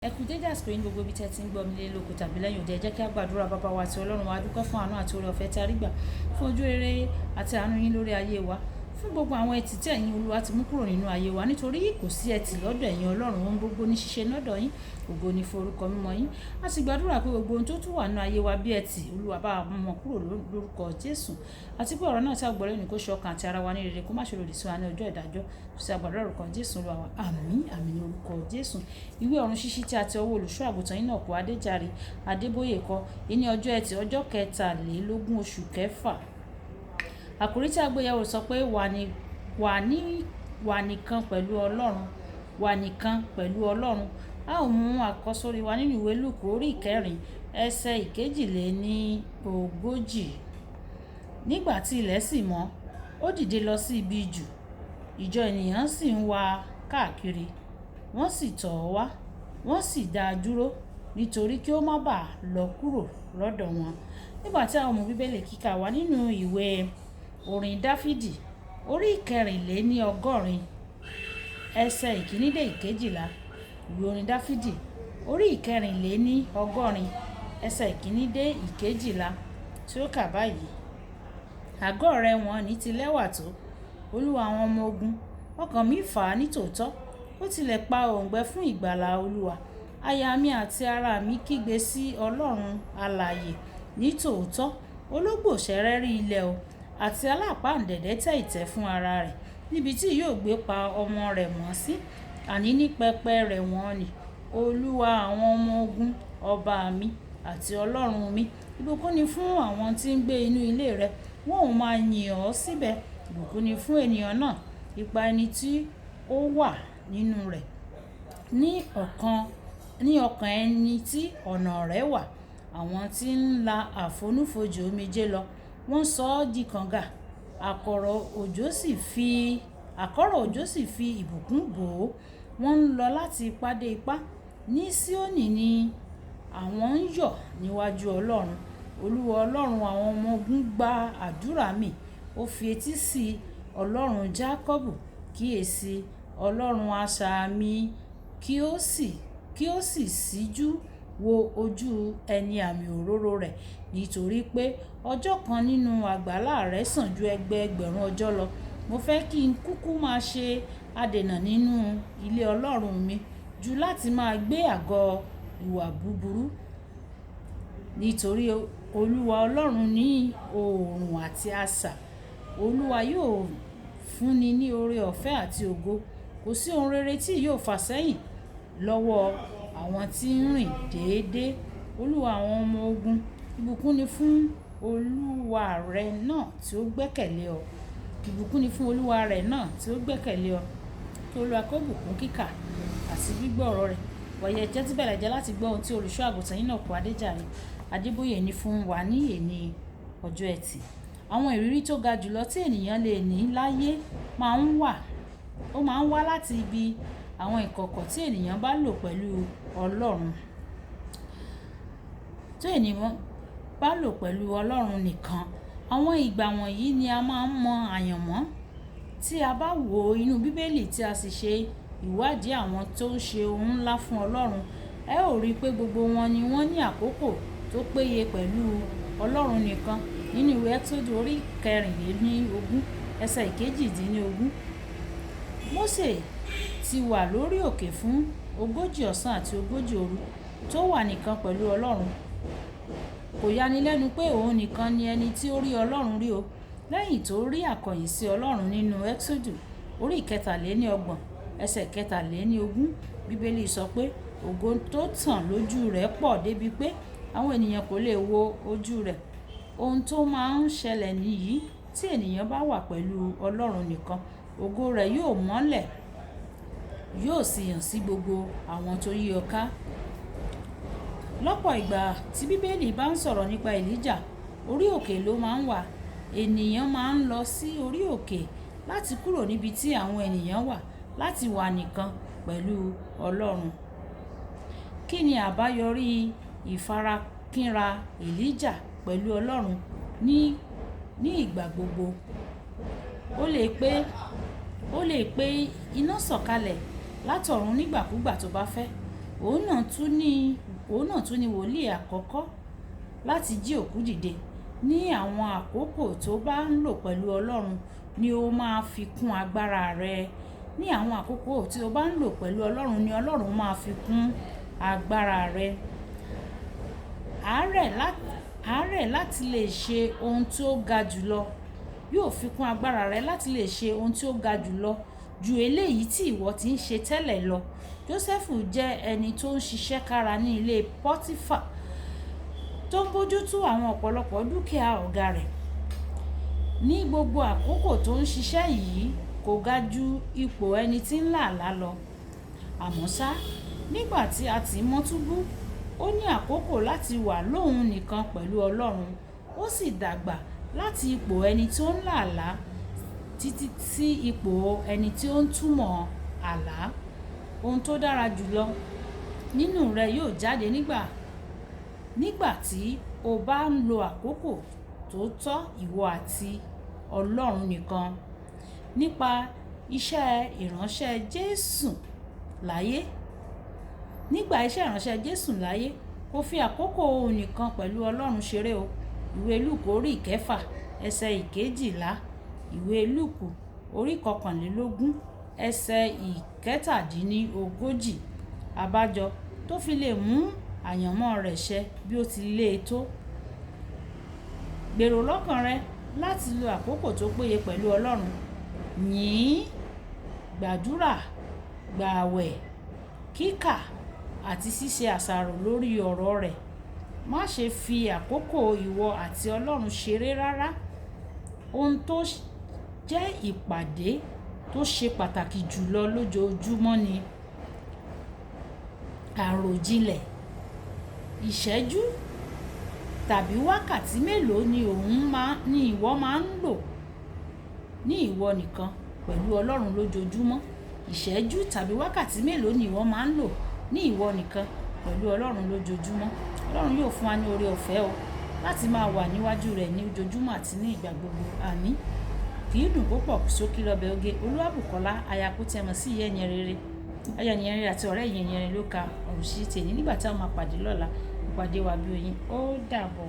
Ẹ kú dédé àsìkò yín gbogbo ibi tí ẹ ti ń gbọ́ mi lé lóko tàbí lẹ́yìn òde. Ẹ jẹ́ kí a gbàdúrà. Bàbá wa àti Ọlọ́run wa, a dúpẹ́ fún àánú àti oore ọ̀fẹ́ tí a rí gbà, fún ojú rere àti àánú yín lórí ayé wa, fún gbogbo àwọn ẹtì tí ẹ̀yin Olúwa ti mú kúrò nínú ayé wa, nítorí kò sí ẹtì lọ́dọ̀ ẹ̀yin Ọlọ́run. Ohun gbogbo ní ṣíṣe lọ́dọ̀ yín, ògo ni fún orúkọ mímọ́ yín. A sì gbàdúrà pé gbogbo ohun tó tún wà nínú ayé wa bí ẹtì, Olúwa bá mú kúrò lórúkọ Jésù. Àti pé ọ̀rọ̀ náà tí a gbọ́ lónìí kó ṣe ọkàn àti ara wa ní rere, kó má ṣe lòdì sí wa ní ọjọ́ ìdájọ́. Sí àgbàdúrà orúkọ Jésù Olúwa wa. Àmín, àmín ní orúkọ Jésù. Ìwé ọ̀run ṣíṣí tí a ti ọwọ́ olùṣọ́ àgùntàn Enoch Adeboye kọ, ní ọjọ́ ẹtì ọjọ́ 23 oṣù kẹfà. Àkòrí tí a gbé yẹ̀wò sọ pé wà nìkan pẹ̀lú Ọlọ́run. Wà nìkan pẹ̀lú Ọlọ́run. A ó mú àkọ́sórí wa nínú ìwé Lúùkù orí 4 ẹsẹ̀ 42. Nígbà tí ilẹ̀ sì mọ́, ó dìde lọ sí ibi jù. Ìjọ ènìyàn sì ń wá káàkiri. Wọ́n sì tọ̀ ọ́ wá. Wọ́n sì dá a dúró nítorí kí ó má bàa lọ kúrò lọ́dọ̀ wọn. Nígbà tí àwọn ọmọ bíbélì kíkà wá nínú ìwé orin Dáfídì orí 84 ẹsẹ̀ 1 dé 12. Ìwé orin Dáfídì orí 84 ẹsẹ̀ 1 dé 12 tí ó kà báyìí. Àgọ́ rẹ̀ wọ́n ní ti lẹ́wà tó, Olúwa àwọn ọmọ ogun. Ọkàn mi fà á ní tòótọ́. Ó tilẹ̀ pa òǹgbẹ fún ìgbàlà Olúwa. Àyà mi àti ara mi kígbe sí Ọlọ́run alààyè ní tòótọ́. Ológbò ṣẹ̀rẹ̀rí ilẹ̀ o, àti alápáǹdẹ̀dẹ̀ tẹ́ ìtẹ́ fún ara rẹ̀, níbi tí yóò gbé pa ọmọ rẹ̀ mọ́ sí, àní ní pẹpẹ rẹ̀ wọ́n ni. Olúwa àwọn ọmọ ogun, ọba mi àti Ọlọ́run mi. Ìbùkún ni fún àwọn tí ń gbé inú ilé rẹ̀, wọn ò máa yìn ọ́ síbẹ̀. Ìbùkún ni fún ènìyàn náà, ipa ẹni tí ó wà nínú rẹ̀, ní ọkàn ẹni tí ọ̀nà rẹ̀ wà. Àwọn tí ń la àfonúfojì omijé lọ, wọ́n sọ ọ́ di kànga. Àkọ́rọ̀ òjò sì fi ìbùkún bò ó. Wọ́n ń lọ láti ipá dé ipá. Ní Síónì ni àwọn ń yọ̀ níwájú Ọlọ́run. Olúwa Ọlọ́run àwọn ọmọ ogun gba àdúrà mi. Ó fi etí sí Ọlọ́run Jákọ́bù. Kíyèsí Ọlọ́run asà mi, kí ó sì síjú wo ojú ẹni àmì òróró rẹ̀, nítorí pé ọjọ́ kan nínú àgbàlá rẹ̀ sàn ju ẹgbẹẹgbẹ̀rún ọjọ́ lọ. Mo fẹ́ kí n kúkú máa ṣe adènà nínú ilé Ọlọ́run mi ju láti máa gbé àgọ́ ìwà búburú. Nítorí Olúwa Ọlọ́run ní oòrùn àti asà. Olúwa yóò fúnni ní oore ọ̀fẹ́ àti ògo. Kò sí ohun rere tí yóò fà sẹ́yìn lọ́wọ́ àwọn tí ń rìn déédéé. Olúwa àwọn ọmọ ogun, ìbùkún ni fún Olúwa rẹ̀ náà tí ó gbẹ́kẹ̀lé ọ. Ìbùkún ni fún Olúwa rẹ̀ náà tí ó gbẹ́kẹ̀lé ọ. Kí Olúwa kó bùkún kíkà àti gbígbọ́ ọ̀rọ̀ rẹ̀. Wọ̀nyẹ jẹ́ tí bẹ̀rẹ̀ jẹ́ láti gbọ́ ohun tí olùṣọ́ àgùntàn Enoch Adeboye ní fún wa ní èní ọjọ́ ẹtì. Àwọn ìrírí tó ga jùlọ tí ènìyàn lè ní láyé máa ń wá láti ibi àwọn ìkọ̀kọ̀ tí ènìyàn bá lò pẹ̀lú Ọlọ́run. Tí ènìyàn bá lò pẹ̀lú Ọlọ́run nìkan. Àwọn ìgbà wọ̀nyí ni a máa ń mọ àyànmọ́. Tí a bá wo inú Bíbélì tí a sì ṣe ìwádìí àwọn tó ń ṣe ohun ńlá fún Ọlọ́run, ẹ ó rí i pé gbogbo wọn ni wọ́n ní àkókò tó péye pẹ̀lú Ọlọ́run nìkan. Nínú ìwé Ẹ́kísódù orí 24 ẹsẹ̀ 18. Mósè ti wà lórí òkè fún 40 ọ̀sán àti 40 òru tó wà nìkan pẹ̀lú Ọlọ́run. Kò yanilẹ́nu pé òun nìkan ni ẹni tí ó rí Ọlọ́run rí o. Lẹ́yìn tó rí àkọ̀yìn sí Ọlọ́run nínú Ẹ́kísódù orí 23 ẹsẹ̀ 23, Bíbélì sọ pé ògo tó tàn lójú rẹ̀ pọ̀ débi pé àwọn ènìyàn kò lè wo ojú rẹ̀. Ohun tó máa ń ṣẹlẹ̀ nìyí tí ènìyàn bá wà pẹ̀lú Ọlọ́run nìkan. Ògo rẹ̀ yóò mọ́lẹ̀, yóò sì hàn sí gbogbo àwọn tó yí ọ ká. Lọ́pọ̀ ìgbà tí Bíbélì bá ń sọ̀rọ̀ nípa Èlíjà, orí òkè ló máa ń wà. Ènìyàn máa ń lọ sí orí òkè láti kúrò níbi tí àwọn ènìyàn wà, láti wà nìkan pẹ̀lú Ọlọ́run. Kí ni àbáyọrí ìfarakínra Èlíjà pẹ̀lú Ọlọ́run ní ìgbà gbogbo? Ó lè pe iná sọ̀kalẹ̀ látọ̀run nígbàkúgbà tó bá fẹ́. Òun náà tún ni wòlíì àkọ́kọ́ láti jí òkú dìde. Ní àwọn àkókò tó bá ń lò pẹ̀lú Ọlọ́run ni ó máa fi kún agbára rẹ. Ní àwọn àkókò tí o bá ń lò pẹ̀lú Ọlọ́run ni Ọlọ́run máa fi kún agbára rẹ. Àárẹ̀ láti lè ṣe ohun tí ó ga jùlọ yóò fi kún agbára rẹ láti lè ṣe ohun tí ó ga jùlọ ju eléyìí tí ìwọ ti ń ṣe tẹ́lẹ̀ lọ. Jósẹ́fù jẹ́ ẹni tó ń ṣiṣẹ́ kára ní ilé Pọ́tífà, tó ń bójútó àwọn ọ̀pọ̀lọpọ̀ dúkìá ọ̀gá rẹ̀. Ní gbogbo àkókò tó ń ṣiṣẹ́ yìí kò ga ju ipò ẹni tí ń làálàá lọ. Àmọ́ ṣá, nígbà tí a tì í mọ́ túbú, ó ní àkókò láti wà lóhun nìkan pẹ̀lú Ọlọ́run. Ó sì dàgbà láti ipò ẹni tí ó ń làálàá títí sí ipò ẹni tí ó ń túmọ̀ àlá. Ohun tó dára jùlọ nínú rẹ yóò jáde nígbà tí o bá ń lo àkókò tó tọ́ ìwọ àti Ọlọ́run nìkan. Nípa iṣẹ́ ìránṣẹ́ Jésù láyé. Nígbà iṣẹ́ ìránṣẹ́ Jésù láyé, kò fi àkókò òun nìkan pẹ̀lú Ọlọ́run ṣeré o. Ìwé Lúùkù orí 6 ẹsẹ̀ 12. Ìwé Lúùkù orí 21 ẹsẹ̀ 37. Àbájọ tó fi lè mú àyànmọ́ rẹ̀ ṣẹ bí ó ti lè tó. Gbèrò lọ́kàn rẹ láti lo àkókò tó péye pẹ̀lú Ọlọ́run. Yìn, gbàdúrà, gbààwẹ̀, kíkà àti ṣíṣe àṣàrò lórí ọ̀rọ̀ rẹ̀. Má ṣe fi àkókò ìwọ àti Ọlọ́run ṣeré rárá. Ohun tó jẹ́ ìpàdé tó ṣe pàtàkì jùlọ lójoojúmọ́ ni àròjinlẹ̀. Ìṣẹ́jú tàbí wákàtí mélòó ni ìwọ máa ń lò ní ìwọ nìkan pẹ̀lú Ọlọ́run lójoojúmọ́? Ìṣẹ́jú tàbí wákàtí mélòó ni ìwọ máa ń lò ní ìwọ nìkan pẹ̀lú Ọlọ́run lójoojúmọ́? Ọlọ́run yóò fún wa ní oore ọ̀fẹ́ o láti máa wà níwájú rẹ̀ ní ojoojúmọ́ àti ní ìgbà gbogbo. Àmín. Kì í dùn púpọ̀ sókí lọ́bẹ̀ oge. Olúwàbùkọ́lá aya kú tí ẹ mọ̀ sí ìyá ẹ̀yìn rere. Aya ẹ̀yìn rere àti ọ̀rẹ́ ẹ̀yìn rere ló ka ọ̀rọ̀ sí tèmi nígbà tí a máa pàdé lọ́la. Ìpàdé wa bí oyin. Ó dàbọ̀.